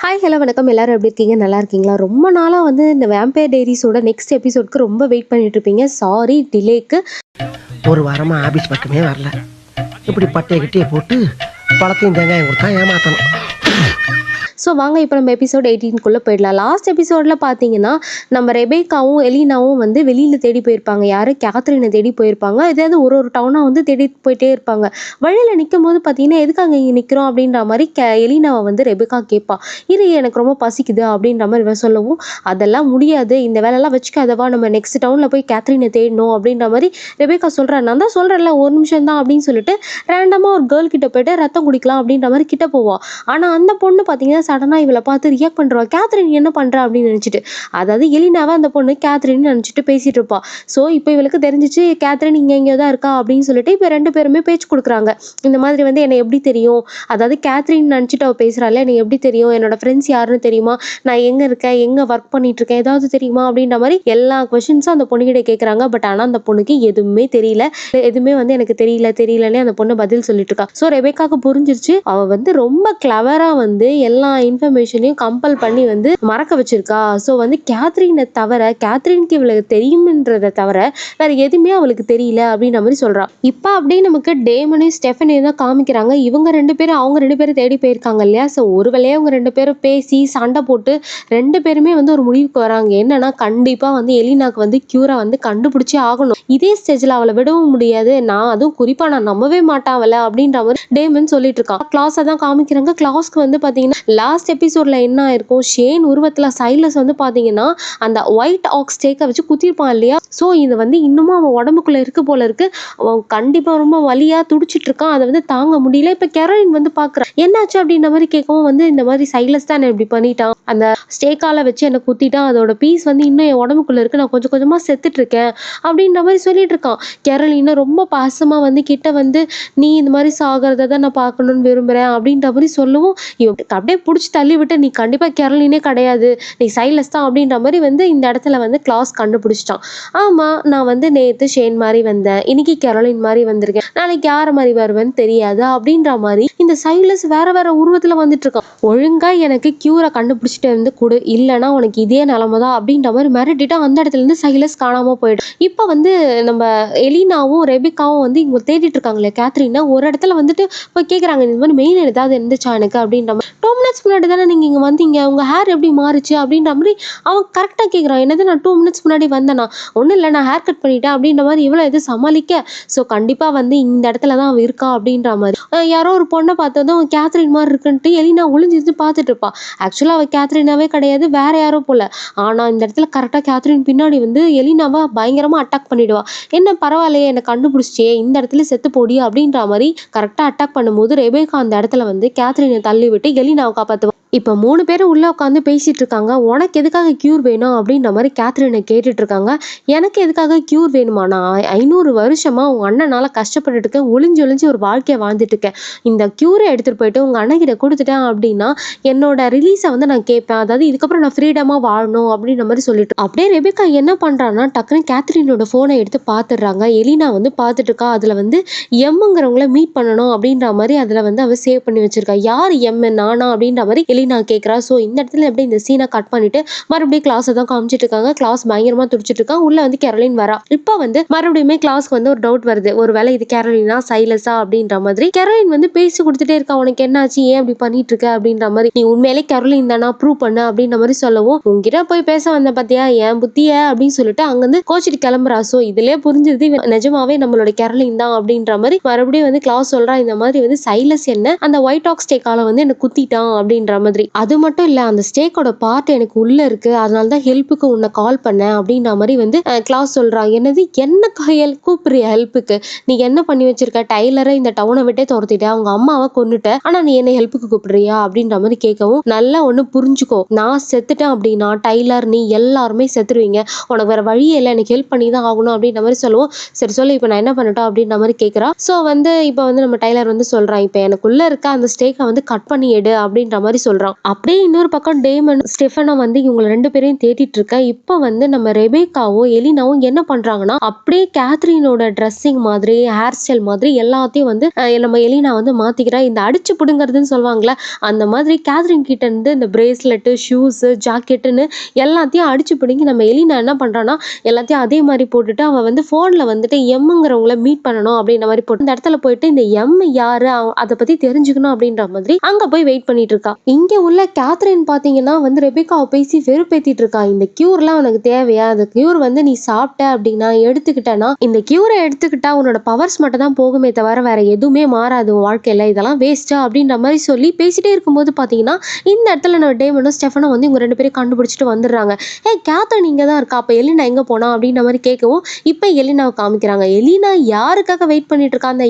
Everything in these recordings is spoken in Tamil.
ஹாய் ஹலோ வணக்கம். எல்லாரும் எப்படி இருக்கீங்க? நல்லா இருக்கீங்களா? ரொம்ப நாளாக வந்து இந்த வேம்பயர் டைரிஸோட நெக்ஸ்ட் எபிசோட்க்கு ரொம்ப வெயிட் பண்ணிட்டு இருப்பீங்க. சாரி டிலேக்கு. ஒரு வாரமா ஆபீஸ் பக்கமே வரல. இப்படி பட்டைய கிட்டிய போட்டு பழத்தையும் தேங்காயும் கொடுத்தா ஏமாத்தணும். ஸோ வாங்க இப்போ நம்ம எபிசோட் 18க்குள்ளே போயிடலாம். லாஸ்ட் எபிசோடில் பார்த்தீங்கன்னா நம்ம ரெபேக்காவும் எலினாவும் வந்து வெளியில் தேடி போயிருப்பாங்க. யார்? கேத்ரினை தேடி போயிருப்பாங்க. ஏதாவது ஒரு டவுனாக வந்து தேடி போயிட்டே இருப்பாங்க. வழியில் நிற்கும் போது பார்த்தீங்கன்னா எதுக்காக இங்கே நிற்கிறோம் அப்படின்ற மாதிரி எலினாவை வந்து ரெபேக்கா கேட்பா. இது எனக்கு ரொம்ப பசிக்குது அப்படின்ற மாதிரி இவன் சொல்லவும், அதெல்லாம் முடியாது, இந்த வேலையெல்லாம் வச்சுக்காதவா, நம்ம நெக்ஸ்ட் டவுனில் போய் கேத்ரினை தேடணும் அப்படின்ற மாதிரி ரெபேக்கா சொல்கிறேன். நான் தான் சொல்கிறேன்ல ஒரு நிமிஷம் தான் அப்படின்னு சொல்லிட்டு ரேண்டமாக ஒரு கேர்ள் கிட்ட போயிட்டு ரத்தம் குடிக்கலாம் அப்படின்ற மாதிரி கிட்ட போவா. ஆனால் அந்த பொண்ணு பார்த்தீங்கன்னா சடனாக இவளை பார்த்து ரியாக்ட் பண்ணுறா. கேத்ரின் என்ன பண்ணுறா அப்படின்னு நினச்சிட்டு, அதாவது எலினாவை அந்த பொண்ணு கேத்ரின் நினச்சிட்டு பேசிட்டு இருப்பா. ஸோ இப்போ இவளுக்கு தெரிஞ்சிச்சு கேத்ரின் இங்கே எங்கேயோ தான் இருக்கா அப்படின்னு சொல்லிட்டு இப்போ ரெண்டு பேருமே பேச்சு கொடுக்குறாங்க. இந்த மாதிரி வந்து என்னை எப்படி தெரியும், அதாவது கேத்ரின் நினச்சிட்டு அவள் பேசுகிறாள், எனக்கு எப்படி தெரியும், என்னோட ஃப்ரெண்ட்ஸ் யாருன்னு தெரியுமா, நான் எங்கே இருக்கேன், எங்கே ஒர்க் பண்ணிட்டு இருக்கேன், ஏதாவது தெரியுமா அப்படின்ற மாதிரி எல்லா கொஷின்ஸும் அந்த பொண்ணுகிட்ட கேட்குறாங்க. பட் ஆனால் அந்த பொண்ணுக்கு எதுவுமே தெரியல. எதுவுமே வந்து எனக்கு தெரியலன்னே அந்த பொண்ணு பதில் சொல்லிட்டு இருக்கா. ஸோ ரெபேக்காக்கு புரிஞ்சிருச்சு, அவள் வந்து ரொம்ப கிளவராக வந்து எல்லா இன்ஃபர்மேஷனையும் கம்பல் பண்ணி வந்து மறக்க வச்சிருக்கா. ஸோ வந்து கேத்ரினை தவிர, கேத்ரினுக்கு இவளுக்கு தெரியும்ன்றதை தவிர வேற எதுவுமே அவளுக்கு தெரியல அப்படின்ற மாதிரி சொல்றா. இப்போ அப்படியே நமக்கு டேமனையும் ஸ்டெஃபனையும் தான் காமிக்கிறாங்க. இவங்க ரெண்டு பேரும் அவங்க ரெண்டு பேரும் தேடி போயிருக்காங்க இல்லையா. ஸோ ஒரு வேளையே அவங்க ரெண்டு பேரும் பேசி சண்டை போட்டு ரெண்டு பேருமே வந்து ஒரு முடிவுக்கு வராங்க. என்னன்னா கண்டிப்பா வந்து எலினாக்கு வந்து கியூரை வந்து கண்டுபிடிச்சே ஆகணும். இதே ஸ்டேஜ்ல அவளை விடவும் முடியாது, நான் அதுவும் குறிப்பா நான் நம்பவே மாட்டான் அவளை அப்படின்ற மாதிரி டேமன் சொல்லிட்டு இருக்கான். கிளாஸை தான் காமிக்கிறாங்க. கிளாஸ்க்கு வந்து பாத்தீங்கன்னா லாஸ்ட் எபிசோட்ல என்ன ஆயிருக்கும், ஷேன் உருவத்துல சைலஸ் வந்து பாத்தீங்கன்னா அந்த ஒயிட் ஆக்ஸ் ஸ்டேக்கை வச்சு குத்திருப்பான் இல்லையா. ஸோ இது வந்து இன்னமும் அவன் உடம்புக்குள்ள இருக்கு போல இருக்கு. அவன் கண்டிப்பா ரொம்ப வலியா துடிச்சிட்டு இருக்கான். அதை வந்து தாங்க முடியல. இப்ப கெரோலின் வந்து பாக்குறான், என்னாச்சு அப்படின்ற மாதிரி கேட்கவும் வந்து இந்த மாதிரி சைலஸ் தான் இப்படி பண்ணிட்டான், அந்த ஸ்டேக்கால வச்சு என்ன குத்திட்டான், அதோட பீஸ் வந்து இன்னும் என் உடம்புக்குள்ள இருக்கு, நான் கொஞ்சம் கொஞ்சமா செத்துட்டு இருக்கேன் அப்படின்ற மாதிரி சொல்லிட்டு இருக்கான். கெரோலின் ரொம்ப பாசமா வந்து கிட்ட வந்து, நீ இந்த மாதிரி சாகிறத தான் நான் பார்க்கணும்னு விரும்புறேன் அப்படின்ற மாதிரி சொல்லவும், இவன் அப்படியே பிடிச்சி தள்ளி விட்டு, நீ கண்டிப்பா கெரோலினே கிடையாது, நீ சைலஸ் தான் அப்படின்ற மாதிரி வந்து இந்த இடத்துல வந்து கிளாஸ் கண்டுபிடிச்சிட்டான். ஆமா, நான் வந்து நேத்து ஷேன் மாதிரி வந்தேன், இன்னைக்கு கெரோலின் மாதிரி வந்திருக்கேன், நாளைக்கு யார மாதிரி வருவேன்னு தெரியாது அப்படின்ற மாதிரி இந்த சைலஸ் வேற வேற உருவத்துல வந்துட்டு இருக்கான். ஒழுங்கா எனக்கு கியூரை கண்டுபிடிச்சிட்டு இருந்து கொடு, இல்லைன்னா உனக்கு இதே நிலைமை தான் அப்படின்ற மாதிரி மிரட்டிட்டு அந்த இடத்துல இருந்து சைலஸ் காணாம போயிடும். இப்ப வந்து நம்ம எலினாவும் ரெபேக்காவும் வந்து இவங்க தேடிட்டு இருக்காங்களே கேத்ரினை, ஒரு இடத்துல வந்துட்டு போய் கேட்குறாங்க, இந்த மாதிரி மெயில் ஏதாவது இருந்துச்சா எனக்கு அப்படின்ற மாதிரி. 2 மினிட்ஸ் முன்னாடி தானே நீங்க இங்க வந்தீங்க, உங்க ஹேர் எப்படி மாறுச்சு அப்படின்ற மாதிரி அவன் கரெக்டா கேட்குறான். என்னது நான் 2 மினிட்ஸ் முன்னாடி வந்தேனா, ஒன்றும் இல்லை நான் ஹேர் கட் பண்ணிட்டேன் அப்படின்ற மாதிரி இவ்வளோ எது சமாளிக்க. ஸோ கண்டிப்பா வந்து இந்த இடத்துல தான் அவன் இருக்கா அப்படின்ற மாதிரி யாரோ ஒரு பொண்ணை பார்த்ததும் கேத்ரின் மாதிரி இருக்குன்ட்டு எலினா ஒளிஞ்சிருந்து பார்த்துட்டு இருப்பா. ஆக்சுவலா அவள் கேத்ரினாவே கிடையாது, வேற யாரோ போல. ஆனா இந்த இடத்துல கரெக்டா கேத்ரின் பின்னாடி வந்து எலினாவை பயங்கரமா அட்டாக் பண்ணிடுவா. என்ன பரவாயில்லையே, என்னை கண்டுபிடிச்சியே, இந்த இடத்துல செத்து போடி அப்படின்ற மாதிரி கரெக்டா அட்டாக் பண்ணும்போது ரெபேக்கா அந்த இடத்துல வந்து கேத்ரினை தள்ளி விட்டு எலினாவை காப்பாற்றுவா. இப்போ 3 பேரும் உள்ள உட்காந்து பேசிட்டு இருக்காங்க. உனக்கு எதுக்காக கியூர் வேணும் அப்படின்ற மாதிரி கேத்ரினை கேட்டுட்டு இருக்காங்க. எனக்கு எதுக்காக கியூர் வேணுமா, நான் 500 வருஷமா உங்க அண்ணனால கஷ்டப்பட்டுட்டு இருக்கேன், ஒளிஞ்சு ஒரு வாழ்க்கையை வாழ்ந்துட்டு இருக்கேன். இந்த கியூரை எடுத்துட்டு போயிட்டு உங்க அண்ணன் கிட்ட கொடுத்துட்டேன் அப்படின்னா என்னோட ரிலீஸை வந்து நான் கேட்பேன், அதாவது இதுக்கப்புறம் நான் ஃப்ரீடமா வாழணும் அப்படின்ற மாதிரி சொல்லிட்டு அப்படியே ரெபேக்கா என்ன பண்றான்னா டக்குன்னு கேத்ரினோட போனை எடுத்து பார்த்துடுறாங்க. எலினா வந்து பார்த்துட்டு இருக்கா. அதுல வந்து எம்ங்கிறவங்கள மீட் பண்ணணும் அப்படின்ற மாதிரி அதுல வந்து அவ சேவ் பண்ணி வச்சிருக்கா. யார் எம், நானா அப்படின்ற மாதிரி எலினா கேட்கிறா. ஸோ இந்த இடத்துல எப்படி இந்த சீனை கட் பண்ணிட்டு மறுபடியும் கிளாஸை தான் காமிச்சிட்டு இருக்காங்க. கிளாஸ் பயங்கரமா துடிச்சிட்டு இருக்கான். உள்ள வந்து கெரோலின் வரா. இப்போ வந்து மறுபடியுமே கிளாஸ்க்கு வந்து ஒரு டவுட் வருது, ஒருவேளை இது கெரோலினா சைலஸா அப்படின்ற மாதிரி. கெரோலின் வந்து பேசி கொடுத்துட்டே இருக்கா, உனக்கு என்னாச்சு, ஏன் அப்படி பண்ணிட்டு இருக்க அப்படின்ற மாதிரி. நீ உண்மையிலே கெரோலின் தானா, ப்ரூவ் பண்ண அப்படின்ற மாதிரி சொல்லவும், உங்ககிட்ட போய் பேச வந்த பாத்தியா என் புத்திய அப்படின்னு சொல்லிட்டு அங்கிருந்து கோச்சிட்டு கிளம்புறா. ஸோ இதுலயே புரிஞ்சிருது நிஜமாவே நம்மளோட கெரோலின் தான் அப்படின்ற மாதிரி. மறுபடியும் வந்து கிளாஸ் சொல்றா, இந்த மாதிரி வந்து சைலஸ் என்ன அந்த ஒயிட் ஆக்ஸ் ஸ்டேக்கால வந்து என்ன குத்திட்டான் அப்படின்ற மாதிரி. அது மட்டும் இல்ல, அந்த ஸ்டேக்கோட பார்ட் எனக்கு உள்ள இருக்கு, அதனாலதான் ஹெல்ப்புக்கு உன்னை கால் பண்ணேன் அப்படின்ற மாதிரி வந்து கிளாஸ் சொல்றான். என்னது, என்ன கூப்பிடுறிய ஹெல்ப்புக்கு, நீ என்ன பண்ணி வச்சிருக்க, டைலரை இந்த டவுனை விட்டே துரத்திட்ட, அவங்க அம்மாவை கொன்னுட்ட, ஆனா நீ என்ன ஹெல்ப்புக்கு கூப்பிடுறியா அப்படின்ற மாதிரி கேட்கவும், நல்லா ஒண்ணு புரிஞ்சுக்கோ, நான் செத்துட்டேன் அப்படின்னா டைலர் நீ எல்லாருமே செத்துருவீங்க, உனக்கு வேற வழியே இல்லை, எனக்கு ஹெல்ப் பண்ணி தான் ஆகணும் அப்படின்ற மாதிரி சொல்லுவோம். சரி சொல்லு, இப்போ நான் என்ன பண்ணட்டும் அப்படின்ற மாதிரி கேட்குறா. ஸோ வந்து இப்போ வந்து நம்ம டைலர் வந்து சொல்றான், இப்போ எனக்குள்ள இருக்க அந்த ஸ்டேக்கை வந்து கட் பண்ணி எடு அப்படின்ற மாதிரி சொல்றான். சொல்றான். அப்படியே இன்னொரு பக்கம் டேமன் ஸ்டெஃபனோ வந்து இவங்க 2 பேரையும் தேடிட்டு இருக்க. இப்ப வந்து நம்ம ரெபேக்காவும் எலினாவும் என்ன பண்றாங்கன்னா, அப்படியே கேத்ரினோட ட்ரெஸ்ஸிங் மாதிரி, ஹேர் ஸ்டைல் மாதிரி எல்லாத்தையும் வந்து நம்ம எலினா வந்து மாத்திக்கிறா. இந்த அடிச்சு புடுங்குறதுன்னு சொல்லுவாங்கல்ல, அந்த மாதிரி கேத்ரின் கிட்ட இருந்து இந்த பிரேஸ்லெட், ஷூஸ், ஜாக்கெட்டுன்னு எல்லாத்தையும் அடிச்சு பிடுங்கி நம்ம எலினா என்ன பண்றான்னா, எல்லாத்தையும் அதே மாதிரி போட்டுட்டு அவ வந்து போன்ல வந்துட்டு எம்ங்கிறவங்கள மீட் பண்ணணும் அப்படின்ற மாதிரி போட்டு இந்த இடத்துல போயிட்டு இந்த எம் யாரு அதை பத்தி தெரிஞ்சுக்கணும் அப்படின்ற மாதிரி அங்க போய் வெயிட் பண்ணிட்டு இருக்கா. இங்க உள்ள கேத்ரின் பாத்தீங்கன்னா வந்து ரெபேக்காவை பேசி வெறுப்பேத்திட்டு இருக்கா. இந்த கியூர்லாம் உனக்கு தேவையா? அந்த கியூர் வந்து நீ சாப்பிட்ட அப்படின்னா எடுத்துக்கிட்டனா, இந்த கியூரை எடுத்துக்கிட்டா உன்னோட பவர்ஸ் மட்டும் தான் போகுமே தவிர வேற எதுவுமே மாறாது உன் வாழ்க்கையில, இதெல்லாம் வேஸ்டா அப்படின்ற மாதிரி சொல்லி பேசிட்டே இருக்கும்போது பாத்தீங்கன்னா இந்த இடத்துல நம்ம டேமனும் ஸ்டெஃபனோ வந்து இவங்க 2 பேரும் கண்டுபிடிச்சிட்டு வந்துடுறாங்க. கேத்ரின் இங்க தான் இருக்கா, அப்ப எலினா எங்க போனா அப்படின்ற மாதிரி கேட்கவும் இப்ப எலினாவை காமிக்கிறாங்க. எலினா யாருக்காக வெயிட் பண்ணிட்டு இருக்கா? அந்த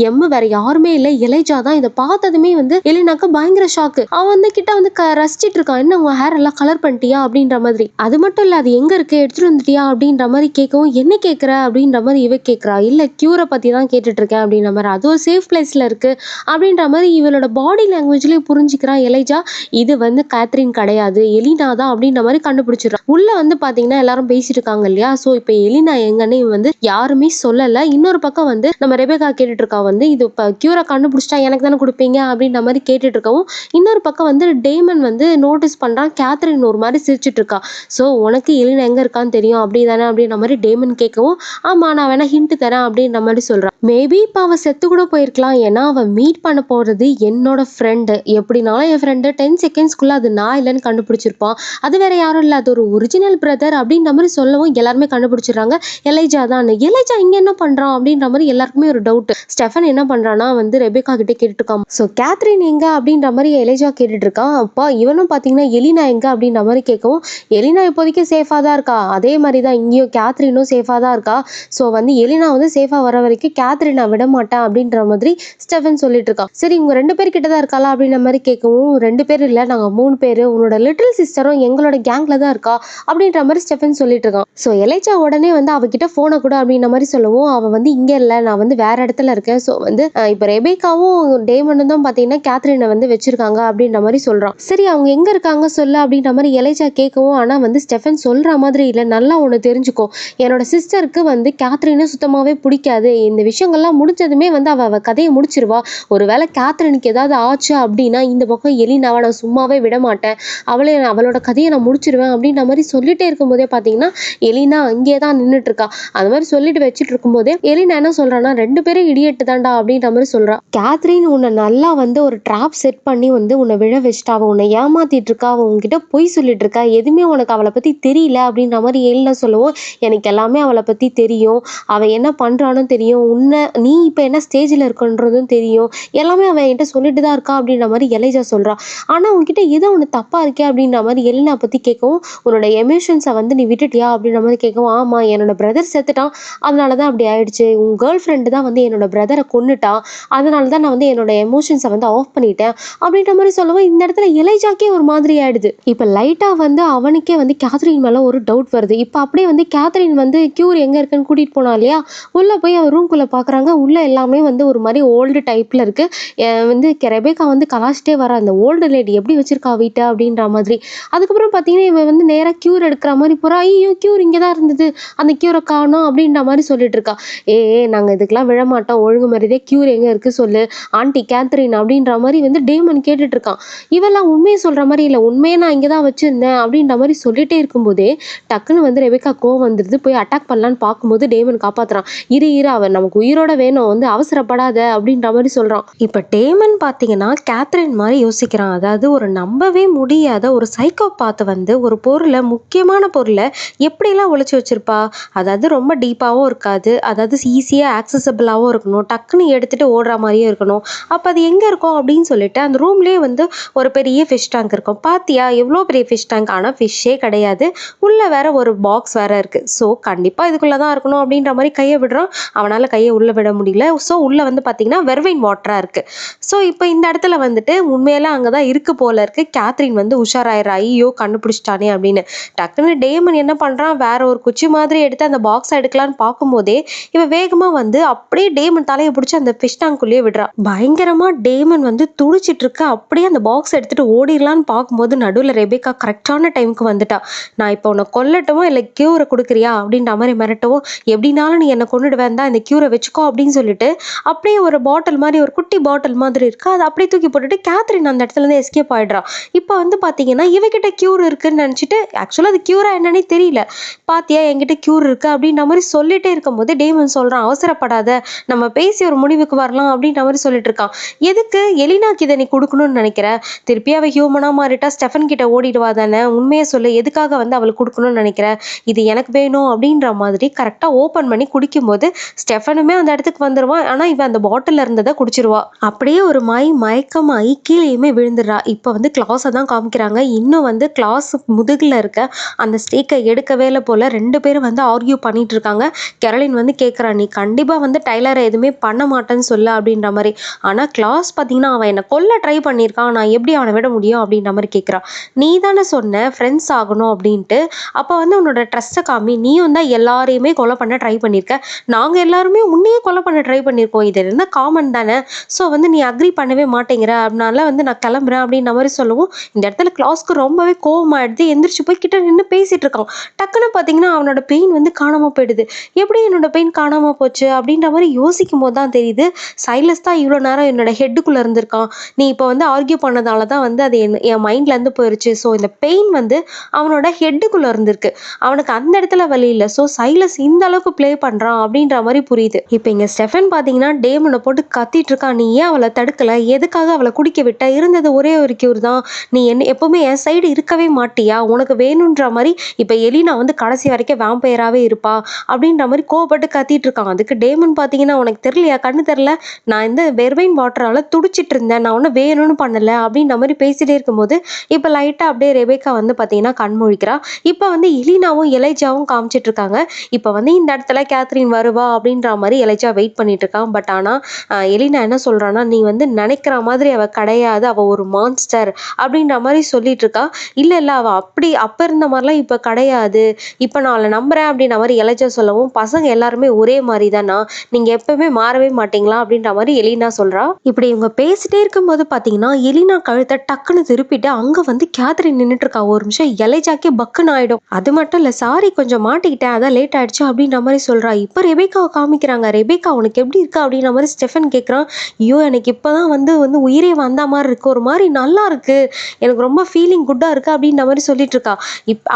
எம் வேற யாருமே இல்ல, எலைஜா தான். இதை பார்த்ததுமே வந்து எலினாக்கு பயங்கர ஷாக்கு. அவன் வந்து கிட்ட வந்து ரசிச்சிட்டு இருக்கான். என்ன உன் ஹேர் எல்லாம் கலர் பண்ணிட்டியா அப்படின்ற மாதிரி. அது மட்டும் இல்ல, அது எங்க இருக்கு, எடுத்துட்டு வந்துட்டியா அப்படின்ற மாதிரி கேட்கவும் என்ன கேட்கற அப்படின்ற மாதிரி இவ கேட்கறா. இல்ல கியூரை பத்தி தான் கேட்டுட்டு இருக்கேன் அப்படின்ற மாதிரி. அது ஒரு சேஃப் பிளேஸ்ல இருக்கு அப்படின்ற மாதிரி இவளோட பாடி லாங்குவேஜ்லயே புரிஞ்சுக்கிறான் எலைஜா. இது வந்து கேத்ரின் கிடையாது, எலினா தான் அப்படின்ற மாதிரி கண்டுபிடிச்சிடறான். உள்ள வந்து பாத்தீங்கன்னா எல்லாரும் பேசிட்டு இருக்காங்க இல்லையா. சோ இப்ப எலினா எங்கன்னு வந்து யாருமே சொல்லல. இன்னொரு பக்கம் வந்து நம்ம ரெபேக்கா கேட்டுட்டு இருக்கா வந்து, இது இப்ப கியூரை கண்டுபிடிச்சிட்டா எனக்கு தானே கொடுப்பீங்க அப்படின்ற மாதிரி கேட்டுட்டு இருக்கவும், இன்னொரு பக்கம் வந்து டேமன் வந்து நோட்டீஸ் பண்றான் கேத்ரின் ஒரு மாதிரி சிரிச்சிட்டு இருக்கா. சோ உனக்கு எலினா எங்க இருக்கான்னு தெரியும் அப்படிதானே அப்படின்ற மாதிரி டேமன் கேட்கவும், ஆமா நான் வேணா ஹிண்ட் தரேன் அப்படின்ற மாதிரி சொல்றான். மேபி இப்ப அவ செத்து கூட போயிருக்கலாம். ஏன்னா அவ மீட் பண்ண போறது என்னோட ஃப்ரெண்டு. எப்படினாலும் என் ஃப்ரெண்டு 10 செகண்ட்ஸ்க்குள்ள அது நான் இல்லைன்னு கண்டுபிடிச்சிருப்பான். அது வேற யாரும் இல்ல, அது ஒரு ஒரிஜினல் பிரதர் அப்படின்ற மாதிரி சொல்லவும் எல்லாருமே கண்டுபிடிச்சிடுறாங்க எலைஜா தான். எலைஜா இங்க என்ன பண்றான் அப்படின்ற மாதிரி எல்லாருக்குமே ஒரு டவுட். ஸ்டெஃபன் என்ன பண்றான்னா வந்து ரெபேக்கா கிட்ட கேட்டுட்டு இருக்கான். சோ கேத்ரின் எங்க அப்படின்ற மாதிரி எலைஜா கேட்டுட்டு இருக்கான். அப்பா இவனும் பாத்தீங்கன்னா எலினா எங்க அப்படின்ற மாதிரி கேட்கவும், எலினா இப்போதைக்கு சேஃபா தான் இருக்கா, அதே மாதிரி தான் இங்கேயும் கேத்ரினும் சேஃபா தான் இருக்கா. சோ வந்து எலினா வந்து சேஃபா வர வரைக்கும் கேத்ரினை விட மாட்டேன் அப்படின்ற மாதிரி ஸ்டெஃபன் சொல்லிட்டு இருக்கான். சரி உங்க 2 பேர் கிட்ட தான் இருக்காளா அப்படின்ற மாதிரி கேட்கவும், 2 பேர் இல்ல நாங்க 3 பேரு, உன்னோட லிட்டில் சிஸ்டரும் எங்களோட கேங்ல தான் இருக்கா அப்படின்ற மாதிரி ஸ்டெஃபன் சொல்லிட்டு இருக்கான். சோ எலைஜா உடனே வந்து அவகிட்ட போனை கூட அப்படின்ற மாதிரி சொல்லவும், அவ வந்து இங்க இல்ல நான் வந்து வேற இடத்துல இருக்கேன். சோ வந்து இப்ப ரெபேக்காவும் டேமனும் தான் பாத்தீங்கன்னா கேத்ரினை வந்து வச்சிருக்காங்க அப்படின்ற மாதிரி சொல்றான். சரி அவங்க எங்க இருக்காங்க சொல்லு அப்படின்ற மாதிரி எலைஜா கேட்கவும், ஆனா வந்து ஸ்டெஃபன் சொல்ற மாதிரி இல்ல, நல்லா ஒண்ணு தெரிஞ்சுக்கோ, என்னோட சிஸ்டருக்கு வந்து கேத்ரினை சுத்தமாவே பிடிக்காது. இந்த விஷயங்கள்லாம் முடிஞ்சதுமே வந்து அவ கதையை முடிச்சிருவா. ஒருவேளை கேத்ரினுக்கு ஏதாவது ஆச்சு அப்படின்னா இந்த பக்கம் எலினாவை நான் சும்மாவே விட மாட்டேன், அவளோட கதையை நான் முடிச்சிருவேன் அப்படின்ற மாதிரி சொல்லிட்டே இருக்கும்போதே பாத்தீங்கன்னா எலினா அங்கேயே தான் நின்றுட்டு இருக்கா. அந்த மாதிரி சொல்லிட்டு வச்சுட்டு இருக்கும்போதே எலினா என்ன சொல்றான்னா, 2 பேரும் இடியட்டு தாண்டா அப்படின்ற மாதிரி சொல்றா. கேத்ரின் உன்னை நல்லா வந்து ஒரு ட்ராப் செட் பண்ணி வந்து உன்னை விழ வச்சுட்டா, அவ உன்னை ஏமாத்திட்டு இருக்கா, அவ உன்கிட்ட பொய் சொல்லிட்டு இருக்கா, எதுவுமே உனக்கு அவளை பத்தி தெரியல அப்படின்ற மாதிரி எலினா சொல்லவும், எனக்கு எல்லாமே அவளை பத்தி தெரியும், அவ என்ன பண்றான்னு தெரியும், நீ இப்ப என்ன ஸ்டேஜ்ல இருக்குன்றதும் தெரியும், எல்லாமே அவ என்கிட்ட சொல்லிட்டு தான் இருக்கா அப்படின்ற மாதிரி எலைஜா சொல்றா. ஆனா உன்கிட்ட ஏதோ ஒண்ணு தப்பா இருக்கே அப்படின்ற மாதிரி எலினா பத்தி கேட்கவும், உன்னோட எமோஷன்ஸை வந்து நீ விட்டுட்டியா அப்படின்ற மாதிரி கேட்கவும், ஆமா என்னோட பிரதர் செத்துட்டான், அதனாலதான் அப்படி ஆயிடுச்சு, உன் கேர்ள் ஃப்ரெண்டு தான் வந்து என்னோட பிரதரை கொன்னுட்டான், அதனாலதான் நான் வந்து என்னோட எமோஷன்ஸை வந்து ஆஃப் பண்ணிட்டேன் அப்படின்ற மாதிரி சொல்லவும் இந்த இடத்துல எலைஜாக்கே ஒரு மாதிரி ஆயிடுது. இப்ப லைட்டா வந்து அவனுக்கே வந்து கேத்ரின் மேல ஒரு டவுட் வருது. இப்ப அப்படியே வந்து கேத்ரின் வந்து கியூர் எங்க இருக்குன்னு கூட்டிட்டு போனா இல்லையா, உள்ள போய் அவன் ரூம்குள்ள பாக்குறாங்க. உள்ள எல்லாமே வந்து ஒரு மாதிரி ஓல்டு டைப்ல இருக்கு. வந்து ரெபேக்கா வந்து கலாச்சிட்டே வர, அந்த ஓல்டு லேடி எப்படி வச்சிருக்கா வீட்டை அப்படின்ற மாதிரி. அதுக்கப்புறம் பாத்தீங்கன்னா இவன் வந்து நேரா கியூர் எடுக்கிற மாதிரி போறா. ஐயோ கியூர் இங்கதான் இருந்தது, அந்த கியூரை காணோம் அப்படின்ற மாதிரி சொல்லிட்டு இருக்கா. நாங்க இதுக்கெல்லாம் விழ மாட்டோம், ஒழுங்கு மாதிரியே கியூர் எங்க இருக்கு சொல்லு ஆண்டி கேத்ரின் அப்படின்ற மாதிரி வந்து டேமன் கேட்டுட்டு இருக்கான். இவெல்லாம் உண்மையை சொல்ற மாதிரி இல்ல, உண்மையை நான் இங்கதான் வச்சிருந்தேன் அப்படின்ற மாதிரி சொல்லிட்டே இருக்கும்போதே டக்குன்னு வந்து ரெபேக்கா கோவம் வந்துருது. போய் அட்டாக் பண்ணலான்னு பார்க்கும்போது டேமன் காப்பாத்துறான். இரு அவன் நமக்கு உயிரோட வேணும், வந்து அவசரப்படாத அப்படின்ற மாதிரி சொல்றான். இப்ப டேமன் பாத்தீங்கன்னா கேத்ரின் மாதிரி யோசிக்கிறான். அதாவது ஒரு நம்பவே முடியாத ஒரு சைக்கோபாத் வந்து ஒரு பொருளை, முக்கியமான பொருளை எப்படிலாம் ஒளிச்சு வச்சிருப்பா. அதாவது ரொம்ப டீப்பாவும் இருக்காது, அதாவது ஈஸியா ஆக்சசபிளாவும் இருக்கணும், டக்குன்னு எடுத்துட்டு ஓடுற மாதிரியும் இருக்கணும். அப்ப அது எங்க இருக்கும் அப்படின்னு சொல்லிட்டு அந்த ரூம்லயே வந்து ஒரு பெரிய ஃபிஷ் டேங்க் இருக்கும். பாத்தியா எவ்வளோ பெரிய ஃபிஷ் டேங்க், ஆனா ஃபிஷ்ஷே கிடையாது, உள்ள வேற ஒரு பாக்ஸ் வேற இருக்கு. ஸோ கண்டிப்பா இதுக்குள்ளதான் இருக்கணும் அப்படின்ற மாதிரி கையை விடுறான். அவனால கையை உள்ள விட முடியல. ஸோ உள்ள வந்து பாத்தீங்கன்னா வெர்வைன் வாட்டரா இருக்கு. ஸோ இப்போ இந்த இடத்துல வந்துட்டு உண்மையெல்லாம் அங்கதான் இருக்கு போல இருக்கு. கேத்ரின் வந்து உஷாராயிரா, ஐயோ கண்டுபிடிச்சிட்டானே அப்படின்னு. டக்குன்னு டேமன் என்ன பண்றான், வேற ஒரு குச்சி மாதிரி எடுத்து அந்த பாக்ஸ் எடுக்கலான்னு பார்க்கும்போதே இவன் வேகமா வந்து அப்படியே டேமன் தலையை பிடிச்சி அந்த ஃபிஷ் டேங்க்குள்ளேயே விடுறா. பயங்கரமா டேமன் வந்து துடிச்சிட்டு இருக்க. அப்படியே அந்த பாக்ஸ் எடுத்துட்டு ஓடிடலான்னு பார்க்கும்போது நடுவில் ரெபேக்கா கரெக்டான டைமுக்கு வந்துட்டா. நான் இப்போ உன்னை கொல்லட்டவும் இல்லை கியூரை கொடுக்குறியா அப்படின்ற மாதிரி மிரட்டவும், எப்படினாலும் நீ என்னை கொண்டுடுவேன் தான் இந்த கியூரை வச்சுக்கோ அப்படின்னு சொல்லிட்டு அப்படியே ஒரு பாட்டில் மாதிரி ஒரு குட்டி பாட்டில் மாதிரி இருக்கு அதை அப்படியே தூக்கி போட்டுட்டு கேத்ரின் அந்த இடத்துல இருந்து எஸ்கேப் ஆயிடுறா. இப்போ வந்து பார்த்தீங்கன்னா இவகிட்ட கியூர் இருக்குன்னு நினச்சிட்டு ஆக்சுவலாக அது கியூரா என்னன்னே தெரியல. பாத்தியா என்கிட்ட கியூர் இருக்கு அப்படின்ற மாதிரி சொல்லிட்டே இருக்கும்போது டேமன் சொல்றான், அவசரப்படாத, நம்ம பேசி ஒரு முடிவுக்கு வரலாம் அப்படின்ற மாதிரி சொல்லிட்டு இருக்கான். எதுக்கு எலினாக்கு இதை நீ கொடுக்கணும்னு நினைக்கிற? திருப்பி அவ ஹியூமனா மாறிட்டா ஸ்டெஃபன் கிட்ட ஓடிடுவா தானே, உண்மையை சொல்லு, எதுக்காக வந்து அவளுக்கு கொடுக்கணும்னு நினைக்கிற? இது எனக்கு வேணும் அப்படின்ற மாதிரி கரெக்டா ஓபன் பண்ணி குடிக்கும்போது ஸ்டெஃபனுமே அந்த இடத்துக்கு வந்துருவான். ஆனா இவன் அந்த பாட்டில் இருந்ததை குடிச்சிருவா. அப்படியே ஒரு மயக்கமாயி கீழேயுமே விழுந்துடுறா. இப்போ வந்து கிளாஸை தான் காமிக்கிறாங்க. இன்னும் வந்து கிளாஸ் முதுகுல இருக்க அந்த ஸ்டேக்கை எடுக்கவே இல்லை போல. 2 பேரும் வந்து ஆர்கியூ பண்ணிட்டு இருக்காங்க. கெரலின் வந்து கேட்குறா, நீ கண்டிப்பா வந்து டைலரை எதுவுமே பண்ண மாட்டேன்னு சொல்ல அப்படின்ற மாதிரி. ஆனா கிளாஸ் பார்த்தீங்கன்னா அவன் என்னை கொல்ல ட்ரை பண்ணியிருக்கான், நான் எப்படி அவனை விட முடியும் அப்படின்ற மாதிரி கேட்குறான். நீ தானே சொன்ன ஃப்ரெண்ட்ஸ் ஆகணும் அப்படின்ட்டு, அப்போ வந்து உன்னோட ட்ரஸ்ட்டை காமி, நீயும் தான் எல்லாரையுமே கொலை பண்ண ட்ரை பண்ணியிருக்க, நாங்கள் எல்லாருமே உன்னையே கொலை பண்ண ட்ரை பண்ணியிருக்கோம், இது என்ன காமன் தானே, ஸோ வந்து நீ அக்ரி பண்ணவே மாட்டேங்கிற, அதனால வந்து நான் கிளம்புறேன் அப்படின்ற மாதிரி சொல்லவும் இந்த இடத்துல கிளாஸ்க்கு ரொம்பவே கோவமாயிடுது. எந்திரிச்சு போய் கிட்ட நின்று பேசிட்டு இருக்கான். டக்குன்னு பார்த்தீங்கன்னா அவனோட பெயின் வந்து காணாமல் போயிடுது. எப்படி என்னோட பெயின் காணாமல் போச்சு அப்படின்ற மாதிரி யோசிக்கும் போது தான் தெரியுது, சைலஸ் தான் இவ்வளோ நேரம் என்னோட ஹெட்டுக்குள்ளே இருந்திருக்கான். நீ இப்போ வந்து ஆர்கியூ பண்ணதால தான் வந்து அது என் மைண்ட்லேருந்து போயிடுச்சு. ஸோ இந்த பெயின் வந்து அவனோட ஹெட்டுக்குள்ளே இருந்திருக்கு, அவனுக்கு அந்த இடத்துல வலி இல்லை. ஸோ சைலஸ் இந்த அளவுக்கு ப்ளே பண்ணுறான் அப்படின்ற மாதிரி புரியுது. இப்போ இங்கே ஸ்டெஃபன் பார்த்தீங்கன்னா டேமனை போட்டு கத்திட்டு இருக்கான். நீ ஏன் அவளை தடுக்கலை, எதுக்காக அவளை குடிக்க விட்ட, இருந்தது ஒரே ஒரு கியூர் தான், நீ என்ன எப்பவுமே என் சைடு இருக்கவே மாட்டியா, உனக்கு வேணுன்ற மாதிரி இப்போ எலினா வந்து கடைசி வரைக்கும் வேம்பயராகவே இருப்பா அப்படின்ற மாதிரி கோவப்பட்டு கத்திட்டு இருக்கான். அதுக்கு டேமன் பார்த்தீங்கன்னா உனக்கு தெரியலையா, கண்ணு தெரில, நான் இந்த வெர்வைன் வாட்டரால் துடிச்சிட்டு இருந்தேன், நான் ஒன்றும் வேணும்னு பண்ணலை அப்படின்ற மாதிரி பேசிட்டே இருக்கும்போது இப்போ லைட்டாக அப்படியே ரெபேக்கா வந்து பார்த்தீங்கன்னா கண்மொழிக்கிறா. இப்போ வந்து எலினாவும் எலைஜாவும் காமிச்சிட்டு இருக்காங்க. இப்போ வந்து இந்த இடத்துல கேத்ரின் வருவா அப்படின்ற மாதிரி எலைஜா வெயிட் பண்ணிட்டு இருக்கான். பட் ஆனால் எலினா என்ன சொல்றான்னா, நீ வந்து நினைக்கிற மாதிரி அவள் கிடையாது, அவள் ஒரு மான்ஸ்டர் அப்படின்ற மாதிரி சொல்லிட்டு இருக்கா. இல்லை இல்லை அவள் அப்படி அப்போ இருந்த மாதிரிலாம் இப்போ கிடையாது, இப்போ நான் அவளை நம்புறேன் அப்படின்ற மாதிரி எலைஜா சொல்லவும், பசங்க எல்லாருமே ஒரே மாதிரி தானா, நீங்கள் எப்பவுமே மாறவே மாட்டீங்களா அப்படின்ற மாதிரி எலினா சொல்கிறா. இப்படி இவங்க பேசிட்டே இருக்கும்போது பார்த்தீங்கன்னா எலினா கழுத்தை டக்குன்னு திருப்பிட்டு அங்கே வந்து கேத்ரின் நின்றுட்டு இருக்கா. ஒரு நிமிஷம் எலைஜாக்கே பக்குன்னு ஆகிடும். அது மட்டும் இல்லை, சாரி கொஞ்சம் மாட்டிக்கிட்டேன், அதான் லேட் ஆயிடுச்சு அப்படின்ற மாதிரி சொல்கிறா. இப்போ ரெபேக்காவை காமிக்கிறாங்க. ரெபேக்கா உனக்கு எப்படி இருக்கா அப்படின்ற மாதிரி ஸ்டெஃபன் கேட்குறான். ஐயோ எனக்கு இப்போ தான் வந்து உயிரே வந்த மாதிரி இருக்கு, ஒரு மாதிரி நல்லா இருக்கு, எனக்கு ரொம்ப ஃபீலிங் குட்டாக இருக்குது அப்படின்ற மாதிரி சொல்லிட்டு இருக்கா.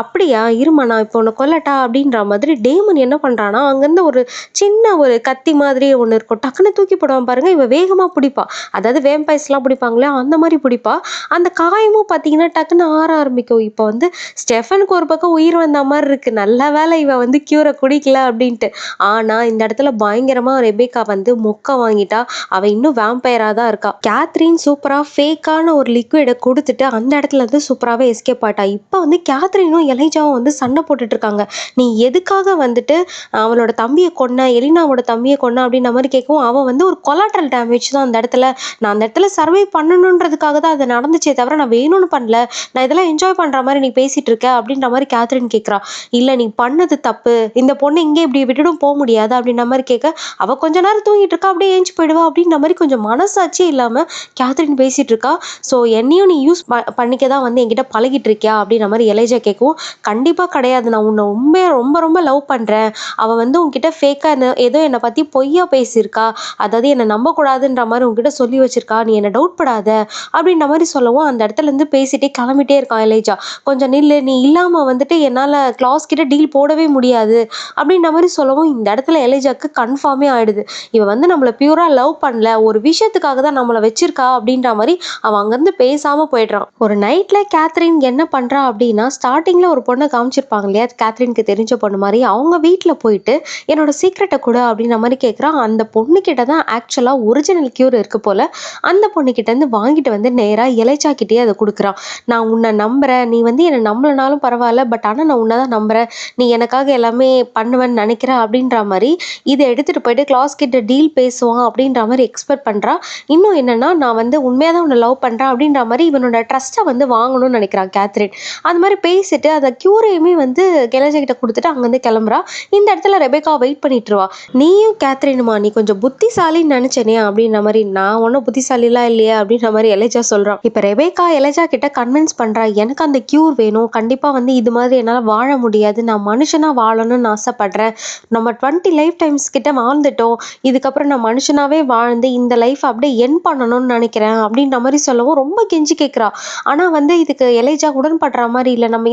அப்படியா, இருமா நான் இப்போ உன்னை கொல்லட்டா அப்படின்ற மாதிரி டேமன் என்ன பண்ணுறான்னா அங்கேருந்து ஒரு சின்ன ஒரு கத்தி மாதிரி ஒன்று இருக்கும், டக்குன்னு தூக்கி போடுவான் பாருங்க. இவ வேகமாக பிடிப்பா, அதாவது வேம்பைஸ்லாம் பிடிப்பாங்களே அந்த மாதிரி பிடிப்பா. அந்த காயமும் பார்த்தீங்கன்னா டக்குன்னு ஆற ஆரம்பிக்கும். இப்போ வந்து ஸ்டெஃபனுக்கு ஒரு பக்கம் உயிர் வந்த மாதிரி இருக்கு, நல்ல வேலை இவ வந்து கியூரை குடிக்கல அப்படின்ட்டு. ஆனால் இந்த இடத்துல பயங்கரமாக ரெபேக்கா வந்து மொக்க வாங்கிட்டா. அவள் இன்னும் வேம்பயராக தான் இருக்கா. கேத்ரின் சூப்பராக ஃபேக்கான ஒரு லிக்விடை கொடுத்துட்டு அந்த இடத்துல இருந்து சூப்பராகவே எஸ்கேப் ஆட்டா. இப்போ வந்து கேத்ரினும் எலைஜாவும் வந்து சண்டை போட்டுட்டு இருக்காங்க. நீ எதுக்காக வந்துட்டு அவளோட தம்பியை கொன்ன, எலினாவோட தம்பியை கொன்ன அப்படின்ற மாதிரி கேட்கவும், அவன் வந்து ஒரு கொலாட்ரல் டேமேஜ் தான் அந்த இடத்துல, நான் அந்த இடத்துல சர்வை பண்ணணுன்றதுக்காக தான் அது நடந்துச்சே தவிர நான் வேணும்னு பண்ணல, நான் இதெல்லாம் என்ஜாய் பண்ணுற மாதிரி நீ பேசிட்டு இருக்க அப்படின்ற மாதிரி கேத்ரின் கேட்குறா. இல்லை நீ பண்ணது தப்பு, இந்த பொண்ணு இங்கே இப்படி விட்டுடும் போக முடியாது அப்படின்ற மாதிரி கேட்க, அவள் கொஞ்ச நேரம் தூங்கிட்டு இருக்கா, அப்படியே ஏஞ்சி போயிடுவா அப்படின்ற மாதிரி கொஞ்சம் மனசாட்சியே இல்லாமல் கேத்ரின் பேசிட்டு இருக்கா. ஸோ என்னையும் நீ யூஸ் பண்ணிக்க தான் வந்து என்கிட்ட பழகிட்டு இருக்கியா அப்படின்ற மாதிரி எலைஜா கேட்கவும், கண்டிப்பாக கிடையாது, நான் உன்னை உண்மையாக ரொம்ப ரொம்ப லவ் பண்ணுறேன், அவள் வந்து உன்கிட்ட ஃபேக்காக ஏதோ என்னை பற்றி பொய்யா பேசியிருக்கா, அதாவது என்னை நம்பக்கூடாதுன்ற மாதிரி உன்கிட்ட சொல்லி வச்சிருக்கா, நீ என்னை டவுட் படாத அப்படின்ற மாதிரி சொல்லவும் அந்த இடத்துல இருந்து பேசிட்டே கிளம்பிட்டே இருக்கான் எலைஜா. கொஞ்சம் நில்லு, நீ இல்லாமல் வந்துட்டு என்னால் கிளாஸ் கிட்ட டீல் போடவே முடியாது அப்படின்ற மாதிரி சொல்லவும் இந்த இடத்துல எலைஜாக்கு கன்ஃபார்மே ஆயிடுது, இவன் வந்து நம்மளை பியூரா லவ் பண்ணல, ஒரு விஷயத்துக்காக தான் நம்மளை வச்சிருக்கா அப்படின்ற மாதிரி அவன் அங்கேருந்து பேசாமல் போயிடுறான். ஒரு நைட்டில் கேத்ரின் என்ன பண்ணுறா அப்படின்னா, ஸ்டார்டிங்கில் ஒரு பொண்ணை காமிச்சிருப்பாங்க இல்லையா, கேத்ரினுக்கு தெரிஞ்ச பொண்ணு மாதிரி, அவங்க வீட்டில் போயிட்டு என்னோட சீக்ரெட்டை கூட அப்படின்ற மாதிரி கேட்குறான். அந்த பொண்ணுக்கிட்ட தான் ஆக்சுவலாக ஒரிஜினல் கியூர் இருக்கு போல, அந்த பொண்ணுக்கிட்டேருந்து வாங்கிட்டு வந்து நேராக எலைஜா கிட்டே அதை கொடுக்குறான். நான் உன்னை நம்புகிறேன், நீ வந்து என்னை நம்பலனாலும் பரவாயில்ல, பட் ஆனால் நான் உன்னை தான் நம்புகிறேன், நீ எனக்காக எல்லாமே பண்ணுவேன்னு நினைக்கிறேன் அப்படின்ற மாதிரி இதை எடுத்துகிட்டு போயிட்டு கிளாஸ் கிட்ட டீல் பேசுவான் அப்படின்ற மாதிரி எக்ஸ்பெக்ட் பண்ணுறா. இன்னும் என்னென்னா, நான் வந்து உண்மையாக தான் உன்னை லவ் பண்ணுறேன் அப்படின்ற மாதிரி இவனோட ட்ரஸ்ட்டை வந்து வாங்கணும்னு நினைக்கிறான் கேத்ரின். அது மாதிரி பேசிட்டு அந்த கியூரையுமே வந்து எலைஜா கிட்ட கொடுத்துட்டு அங்கேருந்து கிளம்புறா. இந்த இடத்துல ரெபேக்கா வெயிட் பண்ணிட்டுருவா. நீயும் கேத்ரினுமா, நீ கொஞ்சம் புத்திசாலின்னு நினச்சேனே அப்படின்ற மாதிரி, நான் ஒன்றும் புத்திசாலிலாம் இல்லையா அப்படின்ற மாதிரி எலிஜா சொல்றான். இப்ப ரெபேக்கா எலிஜா கிட்ட கன்வின்ஸ் பண்றா, எனக்கு அந்த கியூர் வேணும், கண்டிப்பா வந்து இது மாதிரி என்னால வாழ முடியாது, நான் மனுஷனா வாழணும்னு ஆசைப்படுறேன், நம்ம 20 லைஃப் டைம்ஸ் கிட்ட வாழ்ந்துட்டோம், இதுக்கப்புறம் நான் மனுஷனாவே வாழ்ந்து இந்த லைஃப் அப்படியே என் பண்ணணும்னு நினைக்கிறேன் அப்படின்ற மாதிரி சொல்லவும் ரொம்ப கெஞ்சி கேட்கிறா. ஆனா வந்து இதுக்கு எலிஜா உடன்படுற மாதிரி இல்லை, நம்ம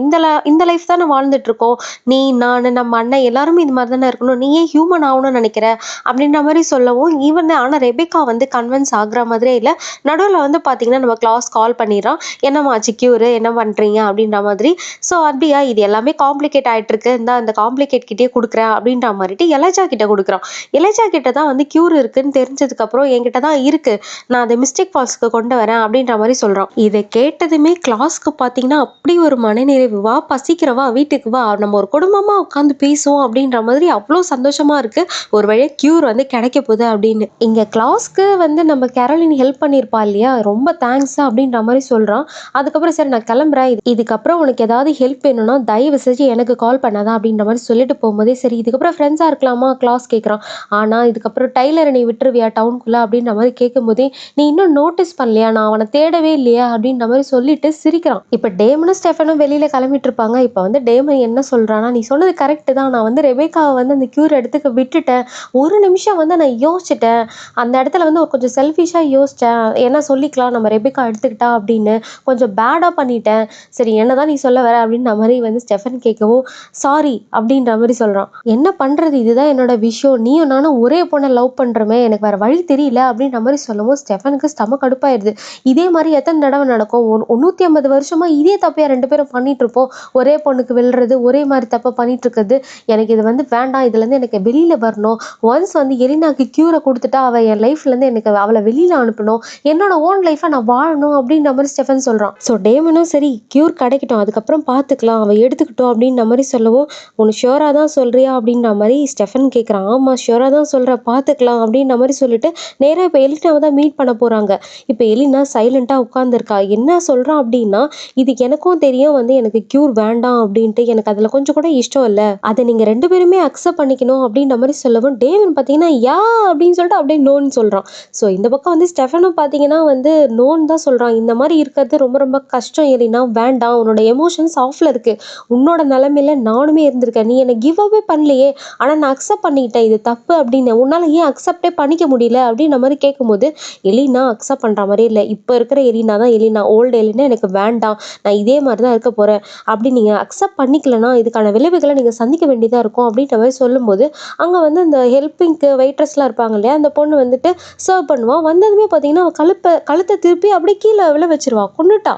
இந்த லைஃப் தானே வாழ்ந்துட்டு இருக்கோம், நீ நான் நம்ம அண்ணன் எல்லாருமே இது மாதிரி தானே இருக்கணும், நீ ஏன் ஹியூமன் ஆகணும்னு நினைக்கிற அப்படின்ற மாதிரி சொல்லவும் இவன் ஆனா ரெபேக்கா வந்து கன்வின்ஸ் ஆகுற மாதிரியே இல்லை. நடுவில் வந்து பார்த்தீங்கன்னா நம்ம கிளாஸ் கால் பண்ணிடுறான், என்னம்மாச்சு கியூரு, என்ன பண்ணுறீங்க அப்படின்ற மாதிரி. ஸோ அப்படியா, இது எல்லாமே காம்ப்ளிகேட் ஆகிட்டு இருக்கு, இந்த அந்த காம்ப்ளிகேட் கிட்டே கொடுக்குறேன் அப்படின்ற மாதிரிட்டு எலிஜா கிட்ட கொடுக்குறான். எலிஜா கிட்ட தான் வந்து கியூர் இருக்குன்னு தெரிஞ்சதுக்கப்புறம் என்கிட்ட தான் இருக்கு, நான் அதை மிஸ்டேக் ஃபால்ஸ்க்கு கொண்டு வரேன் அப்படின்ற மாதிரி சொல்கிறான். இதை கேட்டதுமே கிளாஸ்க்கு பார்த்தீங்கன்னா அப்படி ஒரு மனநிறைவு, வா பசிக்கிறவா வீட்டுக்கு வா, நம்ம ஒரு குடும்பமாக உட்காந்து பேசுவோம் அப்படின்ற மாதிரி அவ்வளோ சந்தோஷமா இருக்கு, ஒரு வழியாக கியூர் வந்து கிடைக்க போகுது அப்படின்னு. இங்கே கிளாஸ்க்கு வந்து நம்ம கேரோலின் ஹெல்ப் பண்ணியிருப்பா இல்லையா, ரொம்ப தேங்க்ஸ் அப்படின்ற மாதிரி சொல்கிறான். அதுக்கப்புறம் சரி நான் கிளம்புறேன், இதுக்கப்புறம் உனக்கு ஏதாவது ஹெல்ப் வேணும்னா தயவு செஞ்சு எனக்கு கால் பண்ணாதான் அப்படின்ற மாதிரி சொல்லிட்டு போகும்போதே சரி இதுக்கப்புறம் ஃப்ரெண்ட்ஸாக இருக்கலாமா கிளாஸ் கேட்குறான். ஆனால் இதுக்கப்புறம் டைலரை நீ விட்டுருவியா டவுனுக்குள்ளே அப்படின்ற மாதிரி கேட்கும்போதே, நீ இன்னும் நோட்டீஸ் பண்ணலையா, நான் அவனை தேடவே இல்லையா அப்படின்ற மாதிரி சொல்லிட்டு சிரிக்கிறான். இப்போ டேமனும் ஸ்டெஃபனும் வெளியில் கிளம்பிட்டு இருப்பாங்க. இப்போ வந்து டேமன் என்ன சொல்கிறான்னா, நீ சொன்னது கரெக்டு தான், நான் வந்து ரெபேக்காவை வந்து அந்த கியூர் எடுத்துக்க விட்டுட்டேன், ஒரு நிமிஷம் வந்து நான் யோசிச்சிட்டேன், அந்த இடத்துல வந்து கொஞ்சம் செல்ஃபிஷாக யோசித்தேன், என்ன சொல்லிக்கலாம் நம்ம ரெபேக்கா எடுத்துக்கிட்டா அப்படின்னு கொஞ்சம் பேடாக பண்ணிட்டேன், சரி என்னதான் நீ சொல்ல வர அப்படின்ற மாதிரி வந்து ஸ்டெஃபன் கேட்கவும் சாரி அப்படின்ற மாதிரி சொல்கிறான். என்ன பண்ணுறது, இதுதான் என்னோட விஷயம், நீயும் நானும் ஒரே பொண்ணை லவ் பண்ணுறோமே, எனக்கு வேறு வழி தெரியல அப்படின்ற மாதிரி சொல்லவும் ஸ்டெஃபனுக்கு ஸ்டம கடுப்பாயிருது. இதே மாதிரி எத்தனை தடவை நடக்கும், 150 வருஷமாக இதே தப்பையா 2 பேரும் பண்ணிட்டு இருப்போம், ஒரே பொண்ணுக்கு விழுறது, ஒரே மாதிரி தப்பை பண்ணிட்டு இருக்கிறது, எனக்கு இது வந்து வேண்டாம், இதுலேருந்து எனக்கு வெளியில் வரணும், ஒன்ஸ் வந்து எலினாக்கு கியூரை கொடுத்துட்டா அவள் என் லைஃப்லேருந்து எனக்கு அவளை வெளியில் அனுப்பணும், என்னோட ஓன் லைஃப்பை நான் வாழணும் அப்படின்ற மாதிரி ஸ்டெஃபன் சொல்கிறான். ஸோ டேமனும் சரி கியூர் கிடைக்கட்டும் அதுக்கப்புறம் பார்த்துக்கலாம், அவள் எடுத்துக்கிட்டோம் அப்படின்ற மாதிரி சொல்லவும், உனக்கு ஷியோராக தான் சொல்கிறியா அப்படின்ற மாதிரி ஸ்டெஃபன் கேட்குறான். ஆமாம் ஷியோராக தான் சொல்கிற, பார்த்துக்கலாம் அப்படின்ற மாதிரி சொல்லிட்டு நேராக இப்போ எலினாவை தான் மீட் பண்ண போகிறாங்க. இப்போ எலினா சைலண்ட்டாக உட்காந்துருக்கா. என்ன சொல்கிறான் அப்படின்னா, இது எனக்கும் தெரியும் வந்து எனக்கு கியூர் வேண்டாம் அப்படின்ட்டு, எனக்கு அதில் கொஞ்சம் கூட இஷ்டம் இல்லை, அதை நீங்கள் 2 பேருமே அக்செப்ட் பண்ணிக்கணும் அப்படின்ற மாதிரி சொல்லவும் டேமன் பார்த்தீங்கன்னா யா அப்படின்னு சொல்லிட்டு அப்படியே நோன்னு சொல்கிறான். ஸோ இந்த பக்கம் வந்து ஸ்டெஃபனும் பார்த்தீங்கன்னா வந்து நோன்னு தான் சொல்கிறான். இந்த மாதிரி இருக்கிறது ரொம்ப ரொம்ப கஷ்டம் எலினா, வேண்டாம், உன்னோட எமோஷன்ஸ் ஆஃபில் இருக்குது, உன்னோட நிலைமையில நானுமே இருந்திருக்கேன், நீ என்னை கிவ் அவே பண்ணலையே, ஆனால் நான் அக்செப்ட் பண்ணிக்கிட்டேன் இது தப்பு அப்படின்னு, உன்னால் ஏன் அக்செப்டே பண்ணிக்க முடியல அப்படின்ற மாதிரி கேட்கும்போது எலினா அக்செப்ட் பண்ணுற மாதிரி இல்லை, இப்போ இருக்கிற எலினா தான் எலினா, ஓல்டு எலினா எனக்கு வேண்டாம், நான் இதே மாதிரி தான் இருக்க போகிறேன், அப்படி நீங்கள் அக்செப்ட் பண்ணிக்கலன்னா இதுக்கான விளைவுகளை நீங்கள் சந்திக்க வேண்டியதாக இருக்கும் அப்படின்ற மாதிரி சொல்லும்போது அங்கே வந்து அந்த ஹெல்ப்பிங்க்கு வெயிட்ரஸ்லாம் இருப்பாங்க இல்லையா, அந்த பொண்ணு வந்துட்டு சர்வ் பண்ணுவான். வந்ததுமே பார்த்தீங்கன்னா அவள் கழுத்தை திருப்பி அப்படியே கீழே விழ வச்சிருவா, கொன்னுட்டா.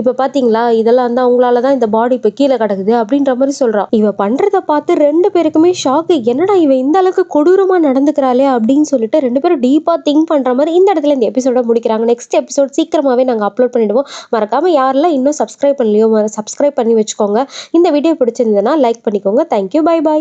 இப்போ பார்த்தீங்களா இதெல்லாம் வந்து அவங்களால தான் இந்த பாடி இப்போ கீழே கிடக்குது அப்படின்ற மாதிரி சொல்கிறான். இவ பண்ணுறத பார்த்து 2 பேருக்குமே ஷாக்கு, என்னடா இவ இந்த அளவுக்கு கொடூரமாக நடந்துக்கிறாளே அப்படின்னு சொல்லிட்டு 2 பேரும் டீப்பாக திங்க் பண்ணுற மாதிரி இந்த இடத்துல இந்த எபிசோட முடிக்கிறாங்க. நெக்ஸ்ட் எபிசோட் சீக்கிரமாகவே நாங்கள் அப்லோட் பண்ணிவிடுவோம். மறக்காமல் யாரெல்லாம் இன்னும் சப்ஸ்கிரைப் பண்ணலையோ சப்ஸ்கிரைப் பண்ணி வச்சுக்கோங்க. இந்த வீடியோ பிடிச்சிருந்ததுன்னா லைக் பண்ணிக்கோங்க. Thank you, bye bye.